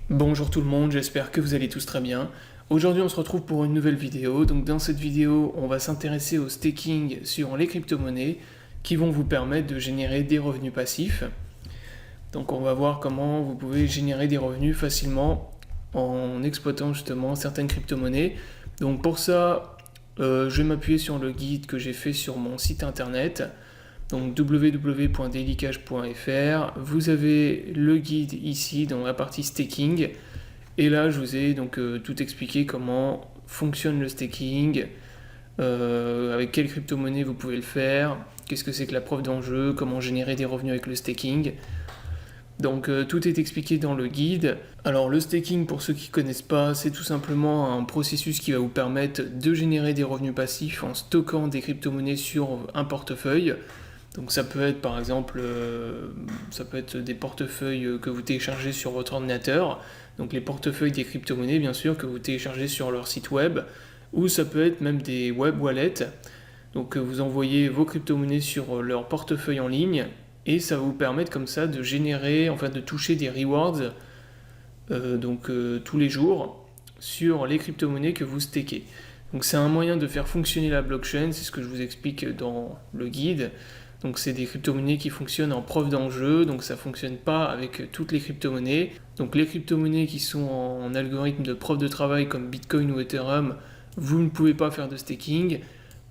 Bonjour tout le monde, j'espère que vous allez tous très bien. Aujourd'hui on se retrouve pour une nouvelle vidéo. Donc dans cette vidéo on va s'intéresser au staking sur les crypto-monnaies qui vont vous permettre de générer des revenus passifs. Donc on va voir comment vous pouvez générer des revenus facilement en exploitant justement certaines crypto-monnaies. Donc pour ça je vais m'appuyer sur le guide que j'ai fait sur mon site internet. Donc www.dailycash.fr, vous avez le guide ici dans la partie staking, et là je vous ai donc tout expliqué comment fonctionne le staking, avec quelle crypto-monnaie vous pouvez le faire, qu'est-ce que c'est que la preuve d'enjeu, comment générer des revenus avec le staking. Donc tout est expliqué dans le guide. Alors le staking, pour ceux qui ne connaissent pas, c'est tout simplement un processus qui va vous permettre de générer des revenus passifs en stockant des crypto-monnaies sur un portefeuille. Donc ça peut être par exemple ça peut être des portefeuilles que vous téléchargez sur votre ordinateur, donc les portefeuilles des crypto-monnaies bien sûr que vous téléchargez sur leur site web, ou ça peut être même des web wallets. Donc vous envoyez vos crypto-monnaies sur leur portefeuille en ligne et ça va vous permettre comme ça de générer, enfin de toucher des rewards tous les jours sur les crypto-monnaies que vous stakez. Donc c'est un moyen de faire fonctionner la blockchain, c'est ce que je vous explique dans le guide. Donc c'est des crypto-monnaies qui fonctionnent en preuve d'enjeu, donc ça ne fonctionne pas avec toutes les crypto-monnaies. Donc les crypto-monnaies qui sont en algorithme de preuve de travail comme Bitcoin ou Ethereum, vous ne pouvez pas faire de staking.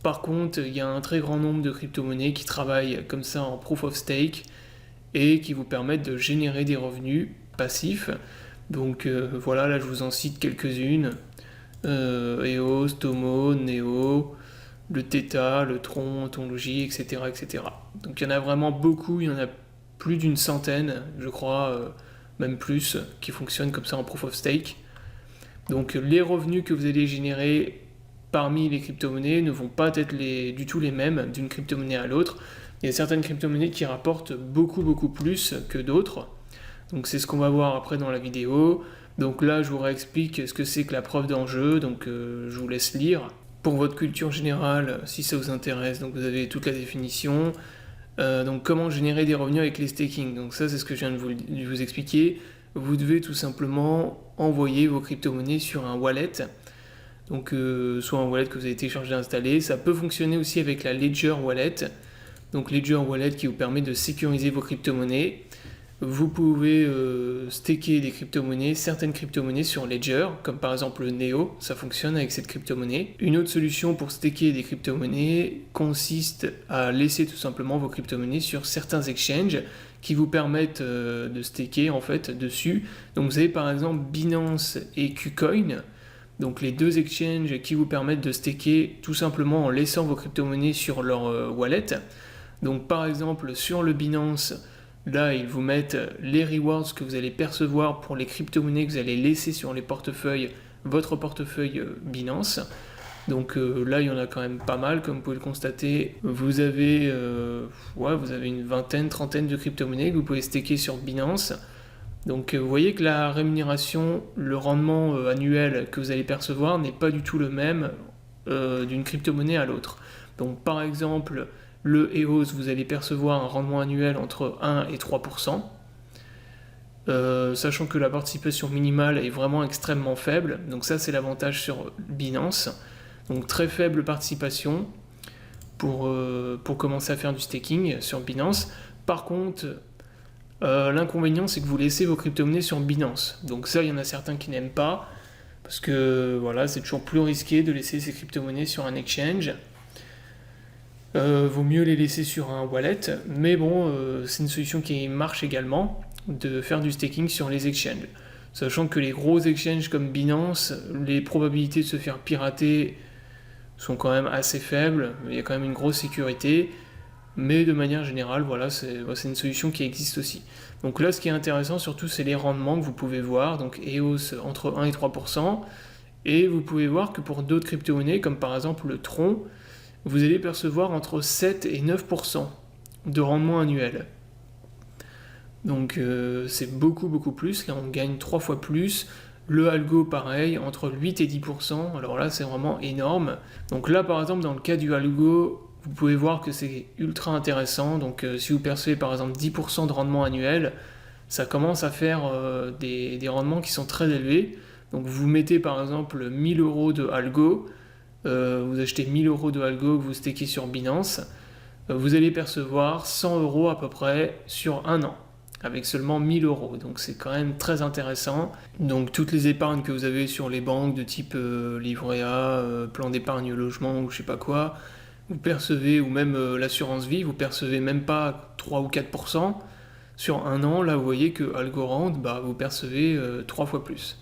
Par contre, il y a un très grand nombre de crypto-monnaies qui travaillent comme ça en proof of stake et qui vous permettent de générer des revenus passifs. Donc voilà, là je vous en cite quelques-unes. EOS, Tomo, Neo, le Theta, le Tron, Ontology, etc., etc. Donc il y en a vraiment beaucoup, il y en a plus d'une centaine, je crois, même plus, qui fonctionnent comme ça en proof of stake. Donc les revenus que vous allez générer parmi les crypto-monnaies ne vont pas être du tout les mêmes d'une crypto-monnaie à l'autre. Il y a certaines crypto-monnaies qui rapportent beaucoup plus que d'autres. Donc c'est ce qu'on va voir après dans la vidéo. Donc là je vous réexplique ce que c'est que la preuve d'enjeu, donc je vous laisse lire. Pour votre culture générale, si ça vous intéresse, donc vous avez toute la définition. Donc comment générer des revenus avec les staking. Donc ça c'est ce que je viens de vous expliquer. Vous devez tout simplement envoyer vos crypto-monnaies sur un wallet. Donc soit un wallet que vous avez téléchargé et installé. Ça peut fonctionner aussi avec la Ledger Wallet. Donc Ledger Wallet qui vous permet de sécuriser vos crypto-monnaies. Vous pouvez staker des crypto-monnaies, certaines crypto-monnaies sur Ledger, comme par exemple le Neo, ça fonctionne avec cette crypto-monnaie. Une autre solution pour staker des crypto-monnaies consiste à laisser tout simplement vos crypto-monnaies sur certains exchanges qui vous permettent de staker en fait dessus. Donc vous avez par exemple Binance et KuCoin, donc les deux exchanges qui vous permettent de staker tout simplement en laissant vos crypto-monnaies sur leur wallet. Donc par exemple sur le Binance, là ils vous mettent les rewards que vous allez percevoir pour les crypto-monnaies que vous allez laisser sur les portefeuilles, votre portefeuille Binance. Donc là il y en a quand même pas mal, comme vous pouvez le constater. Vous avez une vingtaine, trentaine de crypto-monnaies que vous pouvez staker sur Binance. Donc vous voyez que la rémunération, le rendement annuel que vous allez percevoir n'est pas du tout le même d'une crypto-monnaie à l'autre. Donc par exemple, le EOS, vous allez percevoir un rendement annuel entre 1 et 3%, sachant que la participation minimale est vraiment extrêmement faible. Donc ça c'est l'avantage sur Binance. Donc très faible participation pour commencer à faire du staking sur Binance. Par contre, l'inconvénient c'est que vous laissez vos crypto-monnaies sur Binance. Donc ça il y en a certains qui n'aiment pas, parce que voilà, c'est toujours plus risqué de laisser ces crypto-monnaies sur un exchange. Vaut mieux les laisser sur un wallet, mais bon, c'est une solution qui marche également, de faire du staking sur les exchanges. Sachant que les gros exchanges comme Binance, les probabilités de se faire pirater sont quand même assez faibles, il y a quand même une grosse sécurité, mais de manière générale, voilà, c'est une solution qui existe aussi. Donc là, ce qui est intéressant surtout, c'est les rendements que vous pouvez voir, donc EOS entre 1 et 3%, et vous pouvez voir que pour d'autres crypto-monnaies, comme par exemple le Tron, vous allez percevoir entre 7 et 9% de rendement annuel. Donc c'est beaucoup plus, là on gagne 3 fois plus. Le algo pareil, entre 8 et 10%, alors là c'est vraiment énorme. Donc là par exemple dans le cas du algo, vous pouvez voir que c'est ultra intéressant. Donc si vous percevez par exemple 10% de rendement annuel, ça commence à faire des rendements qui sont très élevés. Donc vous mettez par exemple 1000 euros de algo, vous achetez 1000 euros de algo que vous stakez sur Binance, vous allez percevoir 100 euros à peu près sur un an, avec seulement 1000 euros. Donc c'est quand même très intéressant. Donc toutes les épargnes que vous avez sur les banques de type livret A, plan d'épargne logement ou je sais pas quoi, vous percevez, ou même l'assurance vie, vous percevez même pas 3 ou 4%. Sur un an, là vous voyez que Algorand, bah, vous percevez 3 fois plus.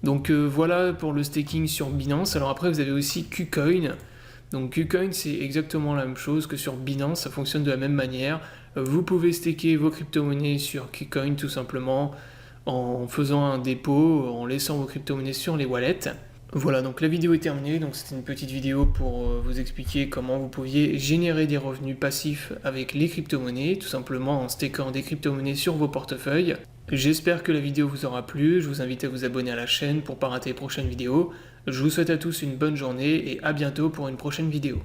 Donc voilà pour le staking sur Binance. Alors après vous avez aussi KuCoin. Donc KuCoin c'est exactement la même chose que sur Binance, ça fonctionne de la même manière. Vous pouvez staker vos crypto-monnaies sur KuCoin tout simplement en faisant un dépôt, en laissant vos crypto-monnaies sur les wallets. Voilà, donc la vidéo est terminée, donc c'était une petite vidéo pour vous expliquer comment vous pouviez générer des revenus passifs avec les crypto-monnaies, tout simplement en stakant des crypto-monnaies sur vos portefeuilles. J'espère que la vidéo vous aura plu, je vous invite à vous abonner à la chaîne pour ne pas rater les prochaines vidéos. Je vous souhaite à tous une bonne journée et à bientôt pour une prochaine vidéo.